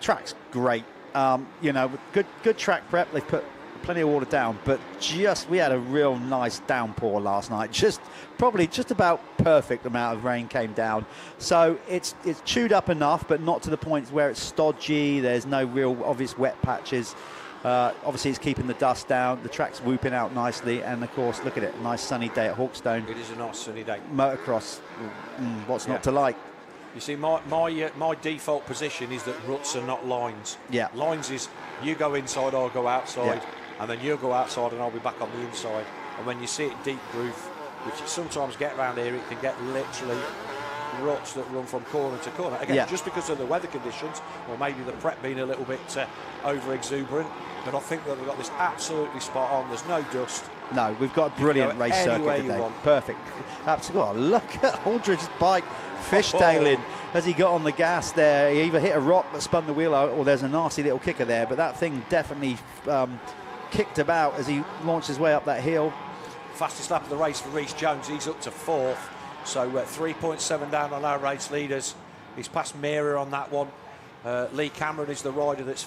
track's great. You know, good track prep. They've put plenty of water down, but we had a real nice downpour last night. Probably just about perfect amount of rain came down. So it's chewed up enough, but not to the point where it's stodgy. There's no real obvious wet patches. Obviously, it's keeping the dust down. The track's whooping out nicely, and of course, look at it, nice sunny day at Hawkstone. It is a nice sunny day. Motocross, what's not to like? You see, my default position is that ruts are not lines. Yeah. Lines is you go inside, I'll go outside, and then you'll go outside, and I'll be back on the inside. And when you see it deep groove, which you sometimes get around here, it can get literally ruts that run from corner to corner. Again, just because of the weather conditions, or maybe the prep being a little bit over exuberant. But I think that they've got this absolutely spot on. There's no dust. No, we've got a brilliant race circuit today. Perfect. Absolutely. Oh, look at Aldridge's bike fishtailing as he got on the gas there. He either hit a rock that spun the wheel out, or there's a nasty little kicker there. But that thing definitely kicked about as he launched his way up that hill. Fastest lap of the race for Rhys Jones. He's up to 4th. So 3.7 down on our race leaders. He's passed Mira on that one. Lee Cameron is the rider that's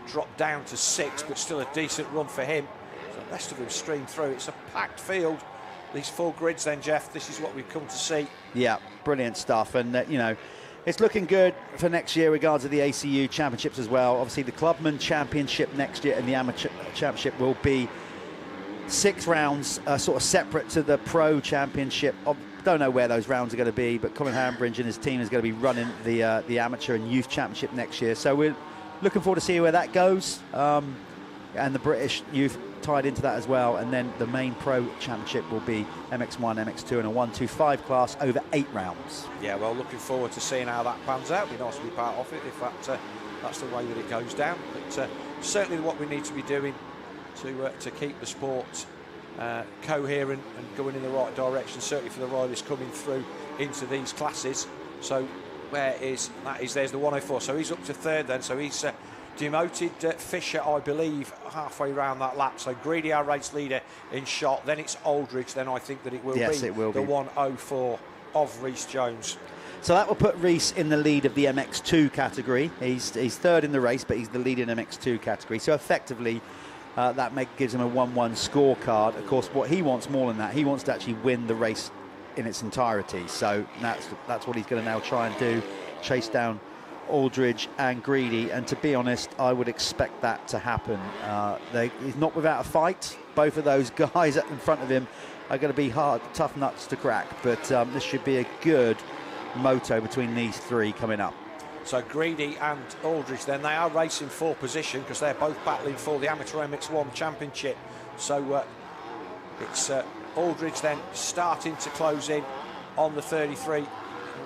dropped down to 6, but still a decent run for him. So the rest of them stream through. It's a packed field. These full grids then, Jeff, this is what we've come to see. Yeah, brilliant stuff. And, you know, it's looking good for next year regards to the ACU championships as well. Obviously, the Clubman championship next year and the amateur championship will be 6 rounds, sort of separate to the pro championship. Don't know where those rounds are going to be, but Colin Hambridge and his team is going to be running the amateur and youth championship next year. So we're looking forward to see where that goes. And the British youth tied into that as well. And then the main pro championship will be MX1, MX2 and a 125 class over 8 rounds. Yeah, well, looking forward to seeing how that pans out. It'd be nice to be part of it if that's the way that it goes down. But certainly what we need to be doing to keep the sport coherent and going in the right direction, certainly for the riders coming through into these classes. So there's the 104. So he's up to 3rd then. So he's demoted Fisher, I believe, halfway around that lap. So Greedy, our race leader, in shot. Then it's Aldridge. Then I think that it will be the 104 of Rhys Jones. So that will put Rhys in the lead of the MX2 category. He's 3rd in the race, but he's the lead in MX2 category. So effectively, that gives him a 1-1 scorecard. Of course, what he wants more than that, he wants to actually win the race in its entirety. So that's what he's going to now try and do, chase down Aldridge and Greedy. And to be honest, I would expect that to happen. He's not without a fight. Both of those guys in front of him are going to be tough nuts to crack. But this should be a good moto between these 3 coming up. So Greedy and Aldridge then, they are racing for position because they're both battling for the Amateur MX1 Championship. So it's Aldridge then starting to close in on the 33. The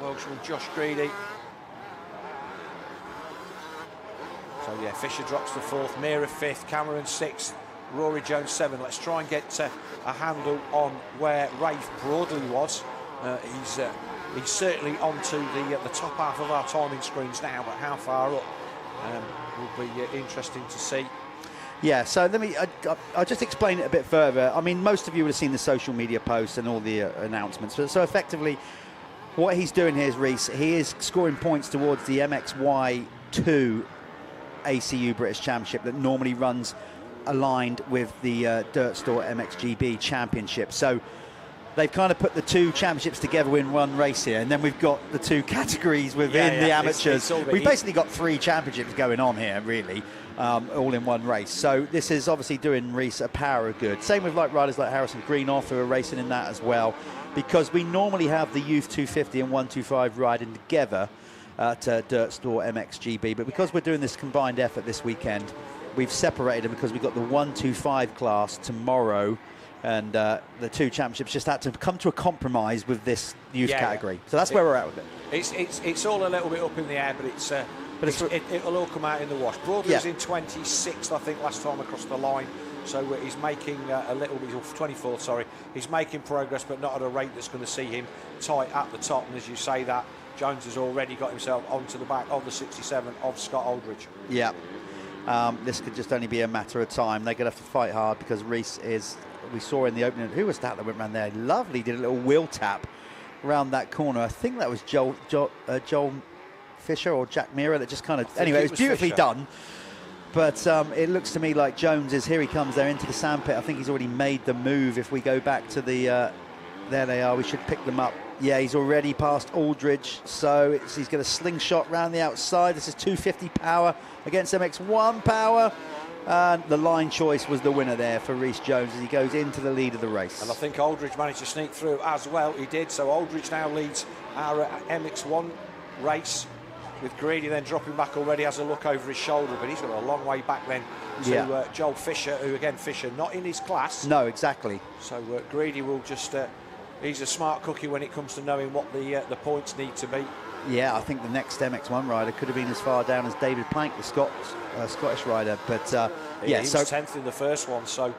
Welshman Josh Greedy. So yeah, Fisher drops to 4th, Mira 5th, Cameron 6th, Rory Jones 7th. Let's try and get a handle on where Rafe Broadley was. He's certainly onto the top half of our timing screens now, but how far up will be interesting to see. Yeah, so I'll just explain it a bit further. I mean, most of you would have seen the social media posts and all the announcements. So effectively, what he's doing here is Rhys, he is scoring points towards the MXY2 ACU British Championship that normally runs aligned with the Dirt Store MXGB Championship. So they've kind of put the 2 championships together in one race here, and then we've got the 2 categories within the amateurs. We've basically got 3 championships going on here, really, all in one race. So this is obviously doing Rhys a power of good. Same with riders like Harrison Greenoff, who are racing in that as well, because we normally have the Youth 250 and 125 riding together at Dirt Store MXGB, but because we're doing this combined effort this weekend, we've separated them because we've got the 125 class tomorrow, and the 2 championships just had to come to a compromise with this youth category. So that's where we're at with it. It's all a little bit up in the air, but it'll all come out in the wash. Broadley was in 26th, I think, last time across the line. So he's making a little bit, 24th, sorry. He's making progress, but not at a rate that's going to see him tight at the top. And as you say that, Jones has already got himself onto the back of the 67 of Scott Aldridge. Yeah. This could just only be a matter of time. They're going to have to fight hard because Rhys is, we saw in the opening, who was that went around there? Lovely, did a little wheel tap around that corner. I think that was Joel Fisher or Jack Meara that just kind of... Anyway, it was beautifully Fisher. done. But it looks to me like Jones is... Here he comes there into the sandpit. I think he's already made the move. If we go back to the... there they are. We should pick them up. Yeah, he's already past Aldridge. So he's going to slingshot round the outside. This is 250 power against MX1 power. And the line choice was the winner there for Rhys Jones as he goes into the lead of the race. And I think Aldridge managed to sneak through as well. He did. So Aldridge now leads our MX1 race, with Greedy then dropping back already, has a look over his shoulder, but he's got a long way back then to Joel Fisher, who again, Fisher not in his class. No, exactly. So Greedy will just, he's a smart cookie when it comes to knowing what the points need to be. Yeah, I think the next MX1 rider could have been as far down as David Plank, the Scottish rider. But he was 10th in the first one, so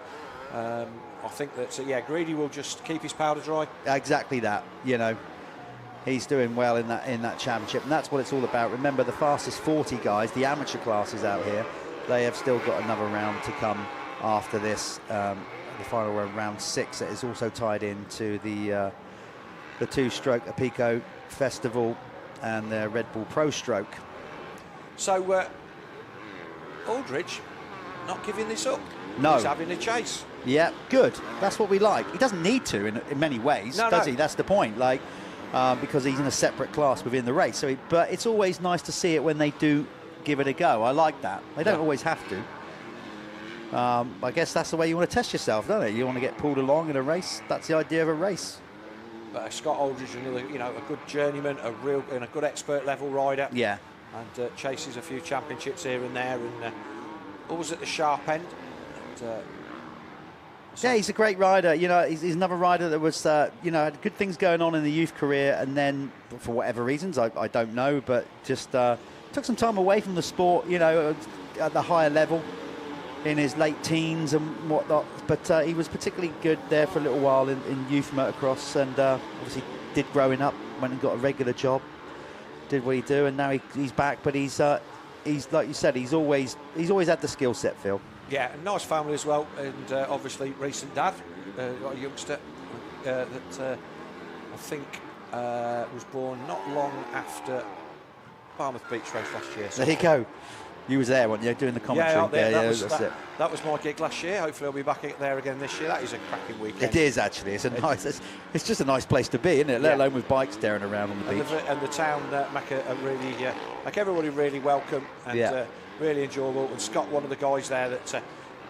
I think that Greedy will just keep his powder dry. Exactly that. You know, he's doing well in that championship, and that's what it's all about. Remember, the fastest 40 guys, the amateur classes out here, they have still got another round to come after this. The final round 6, that is also tied into the two-stroke Apico Festival and the Red Bull Pro Stroke. So Aldridge not giving this up. No. He's having a chase. Yeah, good. That's what we like. He doesn't need to in many ways, does he? That's the point. Like, because he's in a separate class within the race. So, but it's always nice to see it when they do give it a go. I like that. They don't always have to. I guess that's the way you want to test yourself, don't it? You want to get pulled along in a race. That's the idea of a race. But Scott Aldridge, another, a good journeyman, a good expert level rider. Yeah. And chases a few championships here and there, and always at the sharp end. And, yeah, he's a great rider. You know, he's another rider that was, had good things going on in the youth career, and then for whatever reasons, I don't know, but just took some time away from the sport. You know, at the higher level, in his late teens and whatnot. But he was particularly good there for a little while in youth motocross, and obviously did growing up, went and got a regular job, did what he do, and now he's back. But he's like you said, he's always had the skill set, Phil. Yeah, a nice family as well, and obviously recent dad, got a youngster that I think was born not long after Barmouth Beach Race last year. So there you go. You was there, weren't you, doing the commentary? Yeah, out there. Yeah, that was my gig last year. Hopefully I'll be back there again this year. That is a cracking weekend. It is, actually. It's it's just a nice place to be, isn't it? Let alone with bikes staring around on the beach. And the town make everybody really welcome and really enjoyable. And Scott, one of the guys there that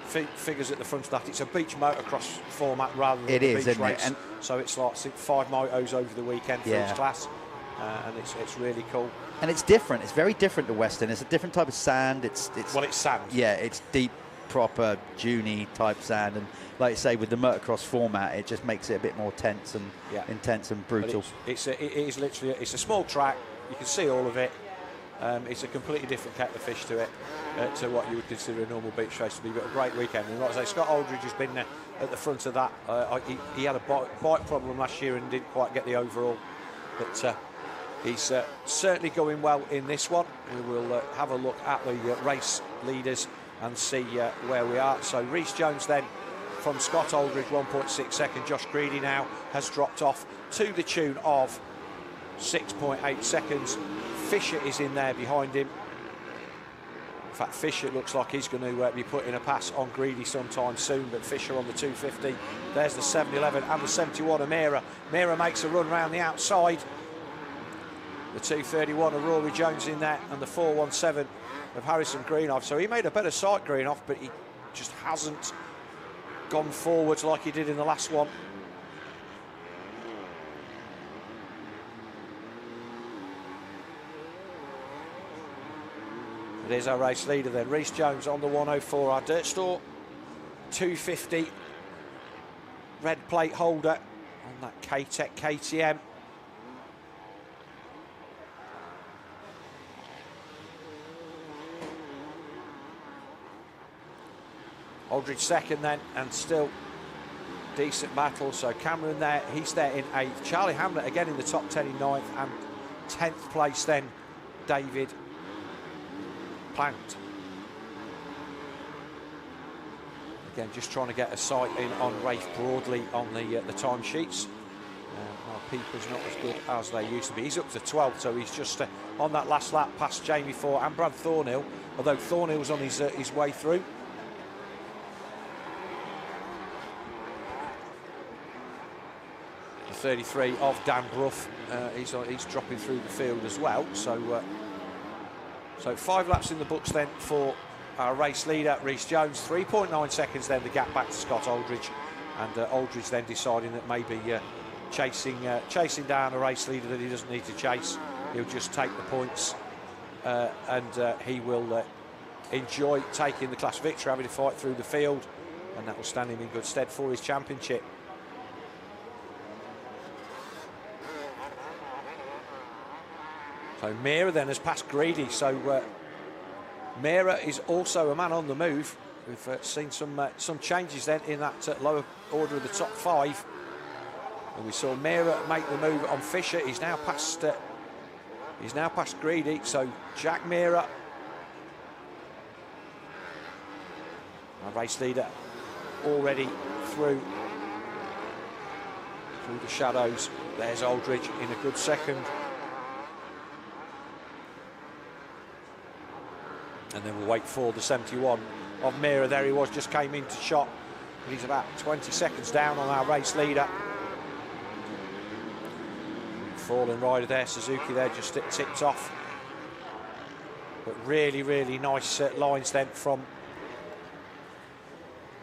figures at the front of that. It's a beach motocross format rather than a beach race. And so it's like 5 motos over the weekend for each class. And it's really cool. And it's different. It's very different to Western. It's a different type of sand. It's sand. Yeah, it's deep, proper, duney type sand. And like you say, with the motocross format, it just makes it a bit more tense and intense and brutal. It is literally a small track. You can see all of it. It's a completely different kettle of fish to it, to what you would consider a normal beach race to be. But a great weekend. And like I say, Scott Aldridge has been at the front of that. He had a bike problem last year and didn't quite get the overall. But he's certainly going well in this one. We will have a look at the race leaders and see where we are. So Rhys Jones then from Scott Aldridge, 1.6 second. Josh Greedy now has dropped off to the tune of 6.8 seconds. Fisher is in there behind him. In fact, Fisher looks like he's going to be putting a pass on Greedy sometime soon, but Fisher on the 250. There's the 711 and the 71 of Meara. Meara makes a run round the outside. The 231 of Rory Jones in there, and the 417 of Harrison Greenhoff. So he made a better sight, Greenhoff, but he just hasn't gone forwards like he did in the last one. It is our race leader then, Rhys Jones on the 104, our Dirt Store 250 red plate holder on that K-Tech KTM. Aldridge second then, and still decent battle. So Cameron there, he's there in 8th. Charlie Hamlet again in the top 10 in 9th, and 10th place then David Plant. Again, just trying to get a sight in on Rafe Broadley on the timesheets. I'll people's not as good as they used to be. He's up to 12th, so he's just on that last lap past Jamie Ford and Brad Thornhill, although Thornhill's on his way through. The 33 of Dan Brough, he's dropping through the field as well. So 5 laps in the books then for our race leader, Rhys Jones. 3.9 seconds then the gap back to Scott Aldridge, and Aldridge then deciding that maybe chasing down a race leader that he doesn't need to chase, he'll just take the points, and he will enjoy taking the class victory, having to fight through the field, and that will stand him in good stead for his championship. So Mira then has passed Greedy, so Mira is also a man on the move. We've seen some changes then in that lower order of the top 5. And we saw Mira make the move on Fisher. He's now past Greedy. So Jack Mira, our race leader, already through the shadows. There's Aldridge in a good second. And then we'll wait for the 71 of Mira. There he was, just came into shot. He's about 20 seconds down on our race leader. Fallen rider there, Suzuki there, just tipped off. But really, really nice lines then from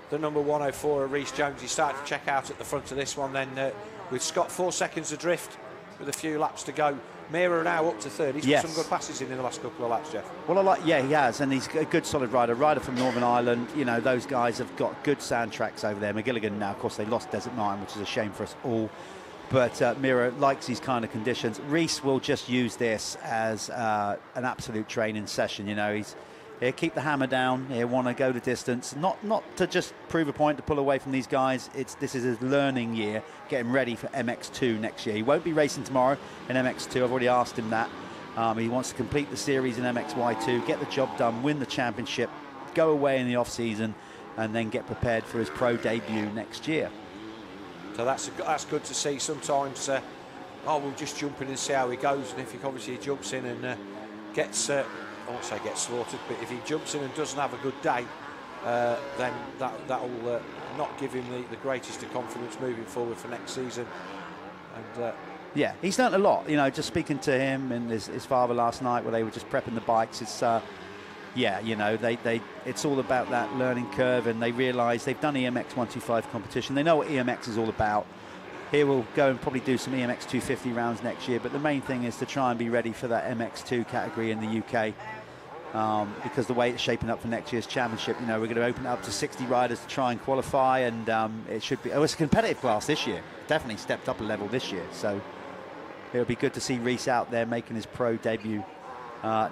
the number 104 of Rhys Jones. He started to check out at the front of this one then with Scott 4 seconds adrift with a few laps to go. Mira now up to 3rd. He's got some good passes in the last couple of laps, Jeff. Well, he has, and he's a good solid rider from Northern Ireland. You know, those guys have got good sand tracks over there. McGilligan now, of course, they lost Desert 9, which is a shame for us all. But Mira likes these kind of conditions. Rhys will just use this as an absolute training session. You know, he'll keep the hammer down. He'll want to go the distance, not to just prove a point, to pull away from these guys. This is his learning year, getting ready for MX2 next year. He won't be racing tomorrow in MX2. I've already asked him that. He wants to complete the series in MXY2, get the job done, win the championship, go away in the off-season, and then get prepared for his pro debut next year. So that's good to see. Sometimes, we'll just jump in and see how he goes. And if he obviously jumps in and gets, I won't say gets slaughtered, but if he jumps in and doesn't have a good day, then that'll not give him the greatest of confidence moving forward for next season. And yeah, he's learnt a lot. You know, just speaking to him and his father last night, where they were just prepping the bikes. It's yeah, you know, it's all about that learning curve, and they realise they've done EMX 125 competition. They know what EMX is all about. Here we'll go and probably do some EMX 250 rounds next year, but the main thing is to try and be ready for that MX2 category in the UK, because the way it's shaping up for next year's championship, you know, we're going to open it up to 60 riders to try and qualify, and it should be, it's a competitive class this year. Definitely stepped up a level this year, so it'll be good to see Rhys out there making his pro debut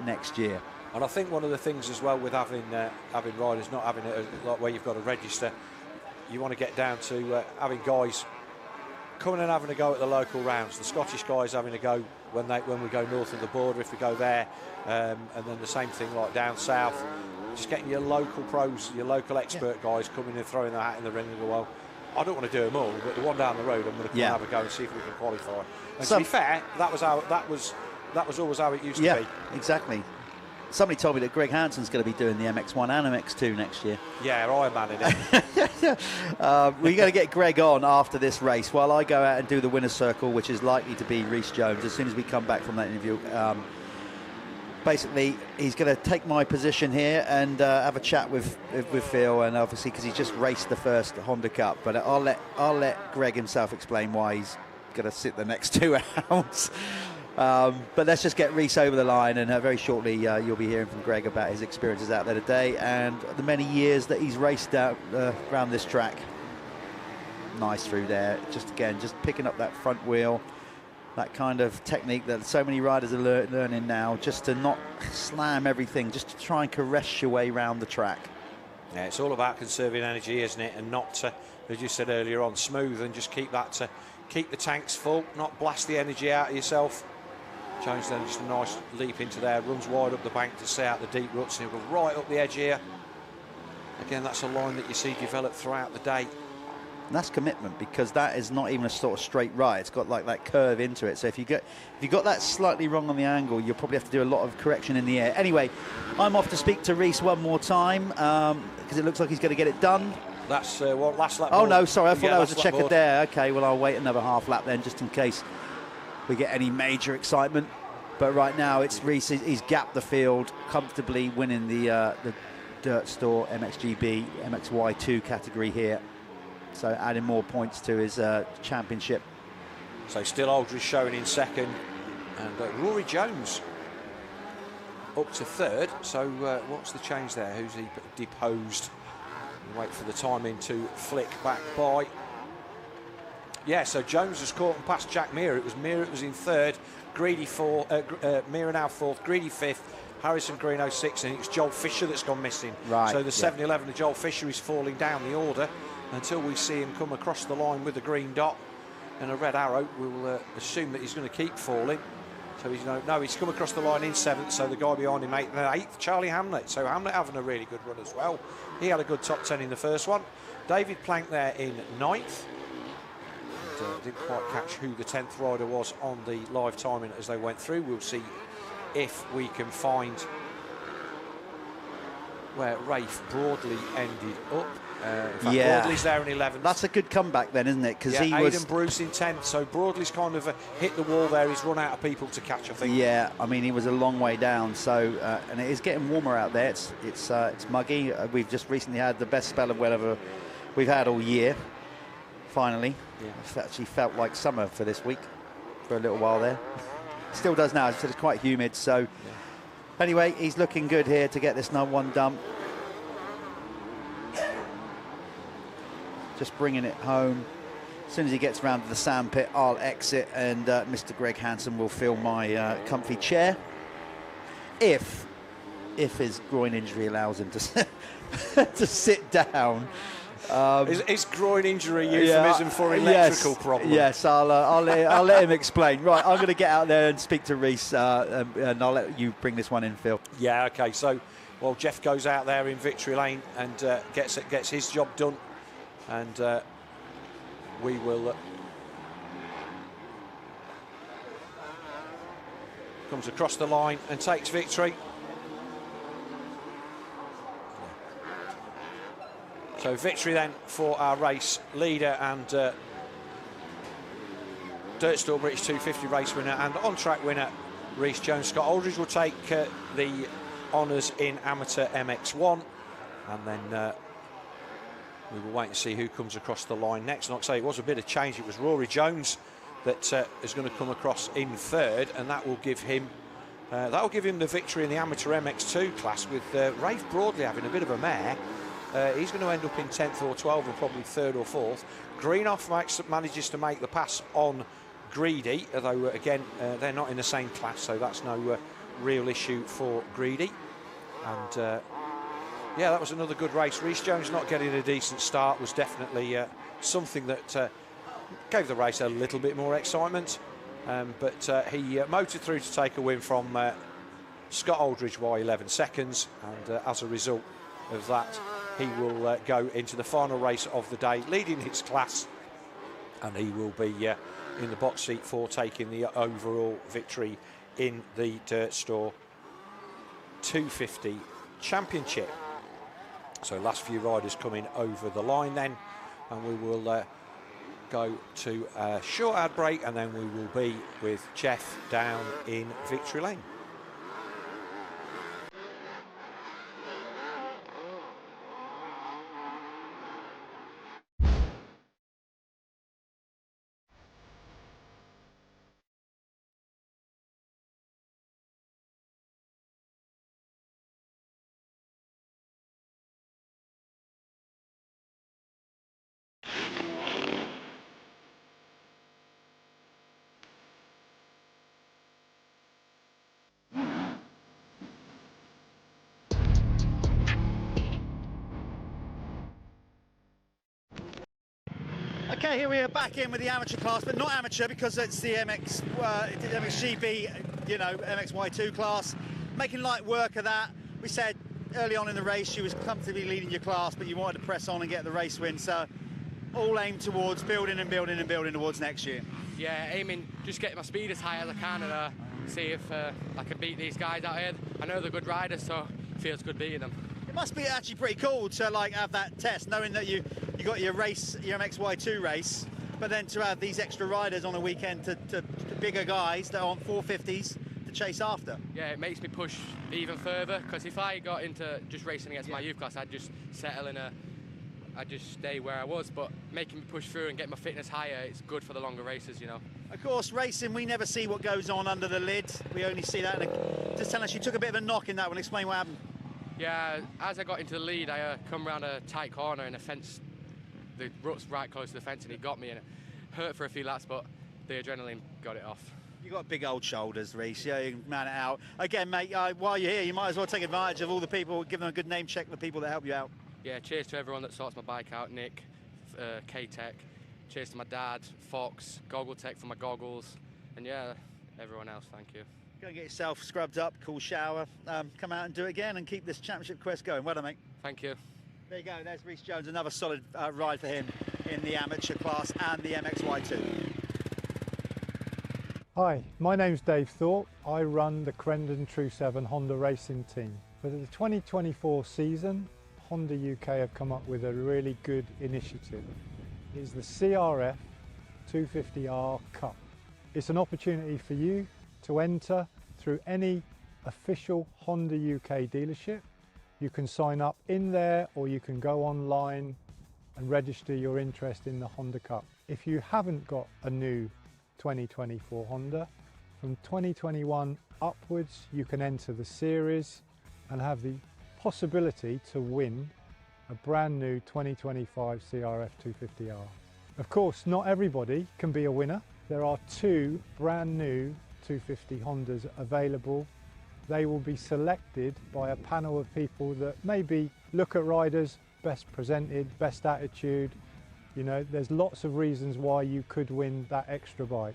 next year. And I think one of the things as well with having riders, not having it like where you've got to register, you want to get down to having guys coming and having a go at the local rounds. The Scottish guys having a go when we go north of the border, if we go there, and then the same thing like down south. Just getting your local pros, your local expert guys coming and throwing their hat in the ring and go, well, I don't want to do them all, but the one down the road, I'm going to come and have a go and see if we can qualify. And to be fair, that was always how it used to be. Yeah, exactly. Somebody told me that Greg Hanson's going to be doing the MX1 and MX2 next year. Yeah, Iron Man in it. We're going to get Greg on after this race while I go out and do the winner's circle, which is likely to be Rhys Jones as soon as we come back from that interview. Basically, he's going to take my position here and have a chat with Phil, and obviously because he just raced the first Honda Cup. But I'll let Greg himself explain why he's going to sit the next 2 hours. But let's just get Rhys over the line, and very shortly you'll be hearing from Greg about his experiences out there today and the many years that he's raced out around this track. Nice through there, just picking up that front wheel, that kind of technique that so many riders are learning now, just to not slam everything, just to try and caress your way around the track. Yeah, it's all about conserving energy, isn't it? And not, as you said earlier on, smooth, and just keep the tanks full, not blast the energy out of yourself. Jones then just a nice leap into there, runs wide up the bank to stay out the deep ruts, and he'll go right up the edge here. Again, that's a line that you see develop throughout the day. And that's commitment, because that is not even a sort of straight right. It's got like that curve into it. So if you got that slightly wrong on the angle, you'll probably have to do a lot of correction in the air. Anyway, I'm off to speak to Reese one more time, because it looks like he's going to get it done. That's last lap. Oh no, sorry, I thought that was a checker board. there. Okay, well I'll wait another half lap then, just in case we get any major excitement. But right now it's Reese. He's gapped the field comfortably, winning the Dirt Store MXGB MXY2 category here. So adding more points to his championship. So still Aldridge showing in second, and Rory Jones up to third. So what's the change there? Who's he deposed? Wait for the timing to flick back by. Yeah, so Jones has caught and passed Jack Meir. It was Meir that was in third, Greedy Meir now fourth, Greedy fifth, Harrison Greeno sixth, and it's Joel Fisher that's gone missing. Right. So the 7-11 of Joel Fisher is falling down the order until we see him come across the line with a green dot and a red arrow. We'll assume that he's going to keep falling. So he's come across the line in seventh, so the guy behind him eighth, Charlie Hamlet. So Hamlet having a really good run as well. He had a good top 10 in the first one. David Plank there in ninth. Didn't quite catch who the 10th rider was on the live timing as they went through. We'll see if we can find where Rafe Broadley ended up. In fact, Broadley's there in 11th. That's a good comeback then, isn't it? Because he Aidan was Bruce in 10th. So Broadley's kind of hit the wall there. He's run out of people to catch, I think. Yeah, I mean he was a long way down. So and it is getting warmer out there. It's muggy. We've just recently had the best spell of weather we've had all year. Finally, It's actually felt like summer for this week for a little while there. Still does now. It's quite humid. So anyway, he's looking good here to get this number one done. Just bringing it home. As soon as he gets around to the sand pit, I'll exit, and Mr. Greg Hansen will fill my comfy chair. If his groin injury allows him to to sit down. Is groin injury euphemism for electrical problem? Yes, I'll let him explain. Right, I'm going to get out there and speak to Reese, and I'll let you bring this one in, Phil. Yeah, okay. So, well, Jeff goes out there in victory lane and gets his job done, and we will comes across the line and takes victory. So victory then for our race leader and Dirt Store British 250 race winner and on-track winner, Reese Jones. Scott Aldridge will take the honours in amateur MX1, and then we will wait and see who comes across the line next. And like I say, it was a bit of change. It was Rory Jones that is going to come across in third, and that will give him the victory in the amateur MX2 class, with Rafe Broadley having a bit of a mare. He's going to end up in 10th or 12th, or probably 3rd or 4th. Greenoff manages to make the pass on Greedy, although again they're not in the same class, so that's no real issue for Greedy. And yeah, that was another good race. Reese Jones not getting a decent start was definitely something that gave the race a little bit more excitement. But he motored through to take a win from Scott Aldridge by 11 seconds, and as a result of that, he will go into the final race of the day, leading his class, and he will be in the box seat for taking the overall victory in the Dirt Store 250 Championship. So last few riders coming over the line then, and we will go to a short ad break, and then we will be with Jeff down in victory lane. Okay, here we are back in with the amateur class, but not amateur because it's the MXGB, you know, MXY2 class. Making light work of that. We said early on in the race you was comfortably leading your class, but you wanted to press on and get the race win. So all aimed towards building and building and building towards next year. Yeah, aiming, just getting my speed as high as I can and see if I can beat these guys out here. I know they're good riders, so it feels good beating them. It must be actually pretty cool to like have that test, knowing that you got your race, your MXY2 race, but then to have these extra riders on a weekend to bigger guys that are on 450s to chase after. Yeah, it makes me push even further, because if I got into just racing against my youth class, I'd just settle I'd just stay where I was, but making me push through and get my fitness higher, it's good for the longer races, you know. Of course, racing, we never see what goes on under the lid. We only see that. Just tell us, you took a bit of a knock in that one. Explain what happened. Yeah, as I got into the lead, I come around a tight corner and the fence, the rut's right close to the fence, and he got me, and it hurt for a few laps, but the adrenaline got it off. You got big old shoulders, Reece. Yeah, you can man it out. Again, mate, while you're here, you might as well take advantage of all the people, give them a good name check for the people that help you out. Yeah, cheers to everyone that sorts my bike out, Nick, K-Tech. Cheers to my dad, Fox, Goggle Tech for my goggles, and yeah, everyone else, thank you. Go and get yourself scrubbed up, cool shower, come out and do it again and keep this championship quest going. Well done, mate. Thank you. There you go, there's Reece Jones, another solid ride for him in the amateur class and the MXY2. Hi, my name's Dave Thorpe. I run the Crendon True 7 Honda racing team. For the 2024 season, Honda UK have come up with a really good initiative. It's the CRF 250R Cup. It's an opportunity for you to enter through any official Honda UK dealership. You can sign up in there, or you can go online and register your interest in the Honda Cup. If you haven't got a new 2024 Honda, from 2021 upwards you can enter the series and have the possibility to win a brand new 2025 CRF 250R. Of course, not everybody can be a winner. There are 2 brand new 250 Hondas available. They will be selected by a panel of people that maybe look at riders, best presented, best attitude. You know, there's lots of reasons why you could win that extra bike.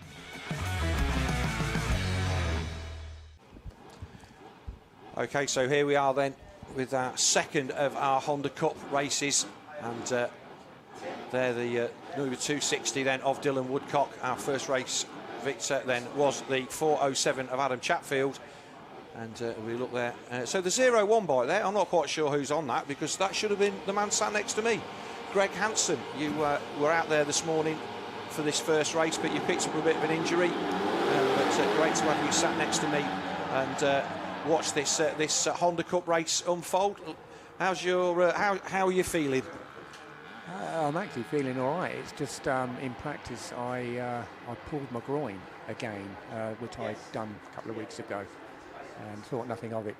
Okay, so here we are then with our second of our Honda Cup races, and they're the number 260 then of Dylan Woodcock. Our first race victor then was the 407 of Adam Chatfield, and we look there. So the 01 bike there, I'm not quite sure who's on that, because that should have been the man sat next to me. Greg Hansen, you were out there this morning for this first race, but you picked up a bit of an injury. But great to have you sat next to me and watch this Honda Cup race unfold. How's your how are you feeling? I'm actually feeling all right. It's just in practice I pulled my groin again, which I'd done a couple of weeks ago, and thought nothing of it.